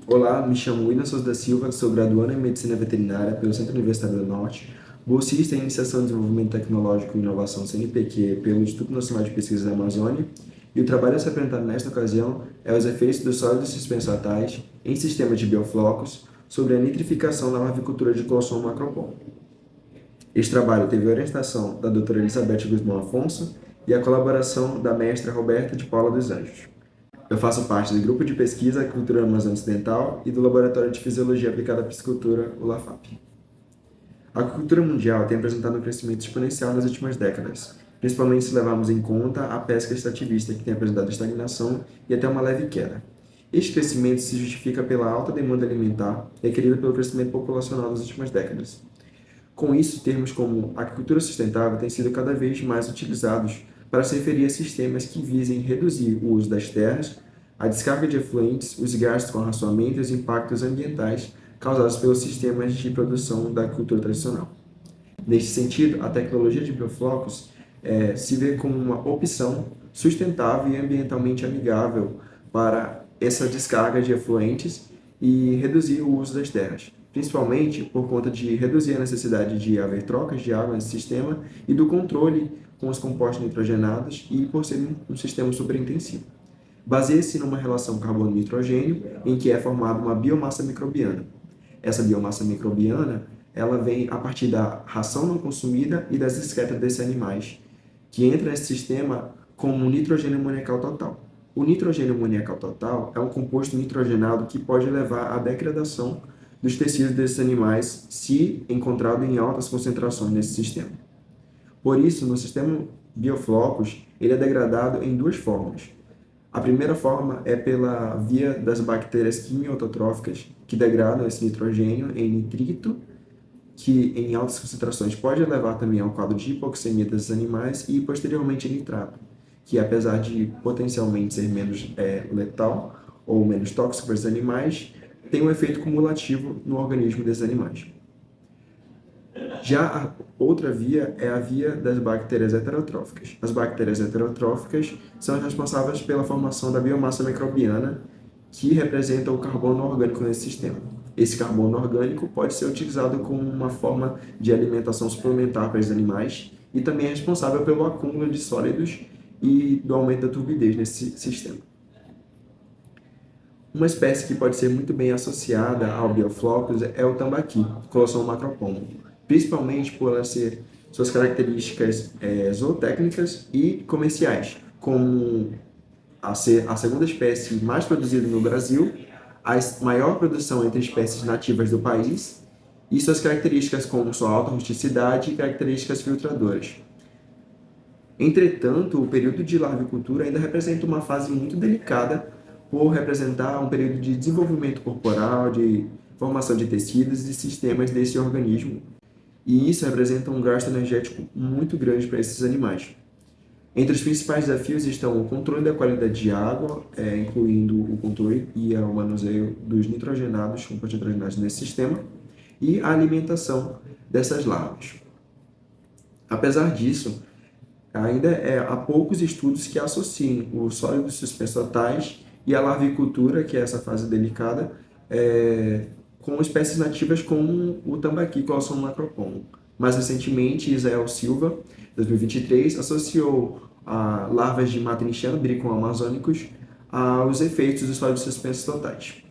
Olá, me chamo William Souza da Silva, sou graduando em Medicina Veterinária pelo Centro Universitário do Norte, bolsista em Iniciação em Desenvolvimento Tecnológico e Inovação CNPq pelo Instituto Nacional de Pesquisa da Amazônia, e o trabalho a ser apresentado nesta ocasião é os efeitos dos sólidos suspensatais em sistemas de bioflocos sobre a nitrificação na larvicultura de Clostridium macropon. Este trabalho teve a orientação da doutora Elizabeth Guzmão Afonso e a colaboração da mestra Roberta de Paula dos Anjos. Eu faço parte do grupo de pesquisa Agricultura Amazônia Ocidental e do Laboratório de Fisiologia Aplicada à Piscicultura, o LAFAP. A agricultura mundial tem apresentado um crescimento exponencial nas últimas décadas, principalmente se levarmos em conta a pesca extrativista, que tem apresentado estagnação e até uma leve queda. Este crescimento se justifica pela alta demanda alimentar requerida pelo crescimento populacional das últimas décadas. Com isso, termos como agricultura sustentável têm sido cada vez mais utilizados para se referir a sistemas que visem reduzir o uso das terras, a descarga de efluentes, os gastos com arraçoamento e os impactos ambientais causados pelos sistemas de produção da agricultura tradicional. Neste sentido, a tecnologia de bioflocos se vê como uma opção sustentável e ambientalmente amigável para essa descarga de efluentes e reduzir o uso das terras, principalmente por conta de reduzir a necessidade de haver trocas de água nesse sistema e do controle com os compostos nitrogenados e por ser um sistema superintensivo. Baseia-se numa relação carbono-nitrogênio em que é formada uma biomassa microbiana. Essa biomassa microbiana ela vem a partir da ração não consumida e das excretas desses animais, que entra nesse sistema como nitrogênio amoniacal total. O nitrogênio amoniacal total é um composto nitrogenado que pode levar à degradação dos tecidos desses animais se encontrado em altas concentrações nesse sistema. Por isso, no sistema bioflocos, ele é degradado em duas formas. A primeira forma é pela via das bactérias quimiotróficas, que degradam esse nitrogênio em nitrito, que em altas concentrações pode levar também ao quadro de hipoxemia desses animais, e posteriormente nitrato, que apesar de potencialmente ser menos letal ou menos tóxico para os animais, tem um efeito cumulativo no organismo desses animais. Já a outra via é a via das bactérias heterotróficas. As bactérias heterotróficas são responsáveis pela formação da biomassa microbiana, que representa o carbono orgânico nesse sistema. Esse carbono orgânico pode ser utilizado como uma forma de alimentação suplementar para os animais e também é responsável pelo acúmulo de sólidos e do aumento da turbidez nesse sistema. Uma espécie que pode ser muito bem associada ao bioflocos é o tambaqui, Colossum macropon, principalmente por ser suas características zootécnicas e comerciais, como a ser a segunda espécie mais produzida no Brasil, a maior produção entre espécies nativas do país e suas características como sua alta rusticidade e características filtradoras. Entretanto, o período de larvicultura ainda representa uma fase muito delicada por representar um período de desenvolvimento corporal, de formação de tecidos e sistemas desse organismo, e isso representa um gasto energético muito grande para esses animais. Entre os principais desafios estão o controle da qualidade de água, incluindo o controle e o manuseio dos nitrogenados, compostos nitrogenados nesse sistema, e a alimentação dessas larvas. Apesar disso, ainda há poucos estudos que associem os sólidos suspensatais e a larvicultura, que é essa fase delicada, com espécies nativas como o tambaqui, Colossum macropon. Mais recentemente, Israel Silva, 2023, associou a larvas de Matriciano bricon amazônicos aos efeitos dos sólidos suspensos totais.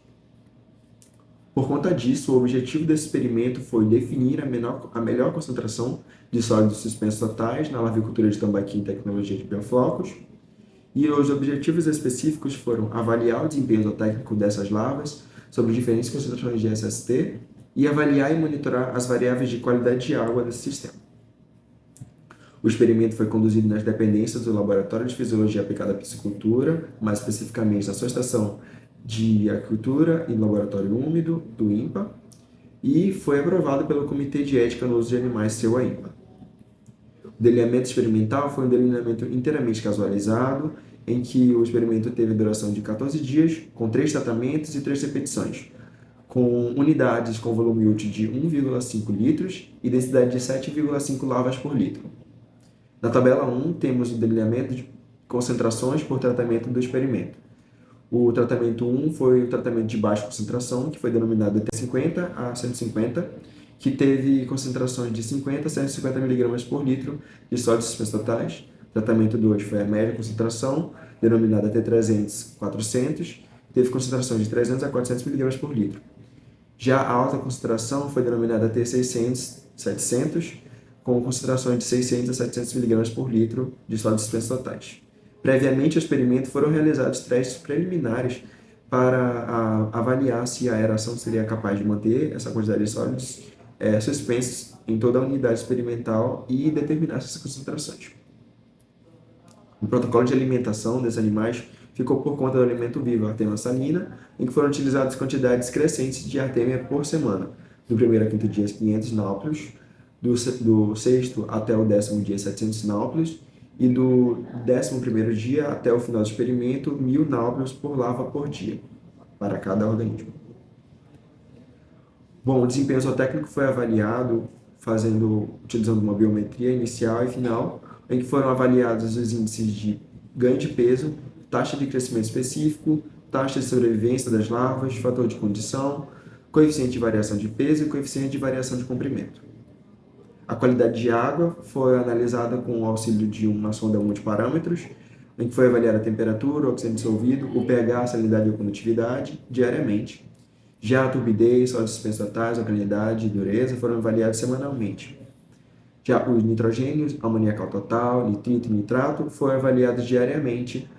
Por conta disso, o objetivo desse experimento foi definir a melhor concentração de sólidos suspensos totais na larvicultura de tambaqui em tecnologia de bioflocos, e os objetivos específicos foram avaliar o desempenho zootécnico dessas larvas sobre diferentes concentrações de SST e avaliar e monitorar as variáveis de qualidade de água desse sistema. O experimento foi conduzido nas dependências do Laboratório de Fisiologia Aplicada à Piscicultura, mais especificamente na sua estação de Agricultura e Laboratório Úmido, do INPA, e foi aprovado pelo Comitê de Ética no Uso de Animais, seu AIMPA. O delineamento experimental foi um delineamento inteiramente casualizado, em que o experimento teve duração de 14 dias, com 3 tratamentos e 3 repetições, com unidades com volume útil de 1,5 litros e densidade de 7,5 larvas por litro. Na tabela 1, temos o delineamento de concentrações por tratamento do experimento. O tratamento 1 foi o tratamento de baixa concentração, que foi denominado de 50 a 150, que teve concentrações de 50 a 150 mg por litro de sólidos suspensos totais. O tratamento 2 foi a média concentração, denominada T300 400, teve concentrações de 300 a 400 mg por litro. Já a alta concentração foi denominada T600 700, com concentrações de 600 a 700 mg por litro de sólidos suspensos totais. Previamente ao experimento foram realizados testes preliminares para avaliar se a aeração seria capaz de manter essa quantidade de sólidos suspensos em toda a unidade experimental e determinar essas concentrações. O protocolo de alimentação desses animais ficou por conta do alimento vivo, a artemia salina, em que foram utilizadas quantidades crescentes de artemia por semana, do primeiro ao quinto dia 500 náuplios, do sexto até o 10º dia 700 náuplios, e do 11º dia até o final do experimento 1000 náuplios por larva por dia, para cada organismo. Bom, o desempenho zootécnico foi avaliado utilizando uma biometria inicial e final, em que foram avaliados os índices de ganho de peso, taxa de crescimento específico, taxa de sobrevivência das larvas, fator de condição, coeficiente de variação de peso e coeficiente de variação de comprimento. A qualidade de água foi analisada com o auxílio de uma sonda multiparâmetros, em que foi avaliada a temperatura, o oxigênio dissolvido, o pH, a salinidade e a condutividade diariamente. Já a turbidez, sólidos suspensos totais, alcalinidade e dureza foram avaliados semanalmente. Já os nitrogênios, amoniacal total, nitrito e nitrato foram avaliados diariamente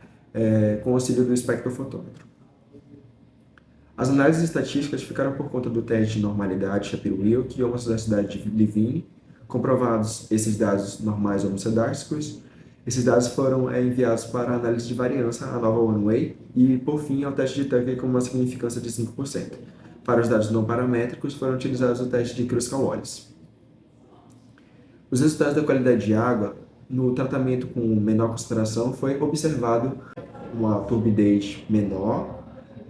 com o auxílio do espectrofotômetro. As análises estatísticas ficaram por conta do teste de normalidade Shapiro-Wilk e homocedacidade de Levine, comprovados esses dados normais homocedásticos. Esses dados foram enviados para a análise de variância, a nova One-Way, e, por fim, ao teste de Tucker com uma significância de 5%. Para os dados não paramétricos, foram utilizados o teste de Kruskal-Wallis. Os resultados da qualidade de água, no tratamento com menor concentração, foi observado uma turbidez menor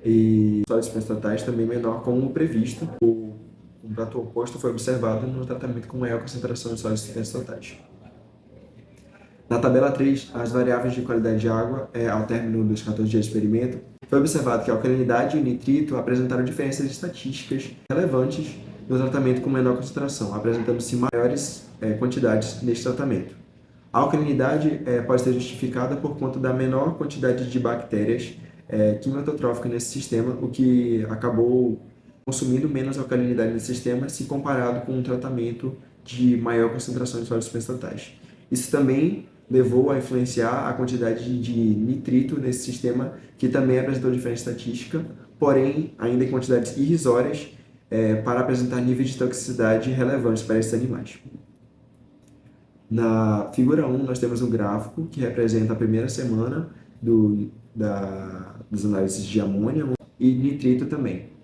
e sólidos suspensos totais também menor, como previsto. O completo oposto foi observado no tratamento com maior concentração de sólidos suspensos totais. Na tabela 3, as variáveis de qualidade de água ao término dos 14 dias de experimento, foi observado que a alcalinidade e o nitrito apresentaram diferenças estatísticas relevantes no tratamento com menor concentração, apresentando-se maiores quantidades neste tratamento. A alcalinidade pode ser justificada por conta da menor quantidade de bactérias quimiotróficas nesse sistema, o que acabou consumindo menos alcalinidade nesse sistema se comparado com um tratamento de maior concentração de sólidos suspensos totais. Isso também levou a influenciar a quantidade de nitrito nesse sistema, que também apresentou diferença estatística, porém ainda em quantidades irrisórias para apresentar níveis de toxicidade relevantes para esses animais. Na figura 1, nós temos um gráfico que representa a primeira semana das análises de amônia e nitrito também.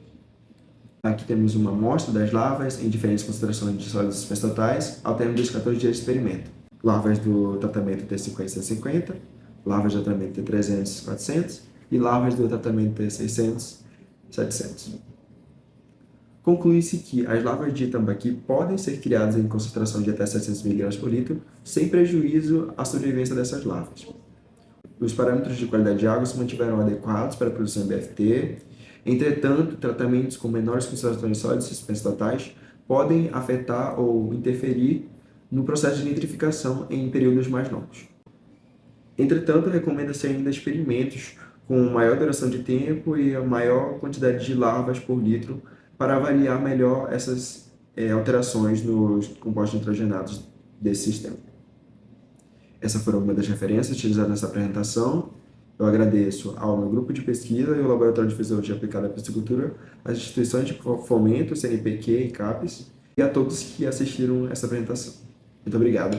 Aqui temos uma amostra das larvas em diferentes concentrações de sólidos suspensos totais ao término dos 14 dias de experimento. Larvas do tratamento T50 150, larvas do tratamento T300 400 e larvas do tratamento T600 700. Conclui-se que as larvas de tambaqui podem ser criadas em concentração de até 700 mg por litro, sem prejuízo à sobrevivência dessas larvas. Os parâmetros de qualidade de água se mantiveram adequados para a produção de BFT. Entretanto, tratamentos com menores concentrações de sólidos suspensos totais podem afetar ou interferir no processo de nitrificação em períodos mais longos. Entretanto, recomenda-se ainda experimentos com maior duração de tempo e a maior quantidade de larvas por litro para avaliar melhor essas alterações nos compostos nitrogenados desse sistema. Essa foi uma das referências utilizadas nessa apresentação. Eu agradeço ao meu grupo de pesquisa e ao Laboratório de Fisiologia Aplicada à Piscicultura, às instituições de fomento, CNPq e CAPES, e a todos que assistiram essa apresentação. Muito obrigado.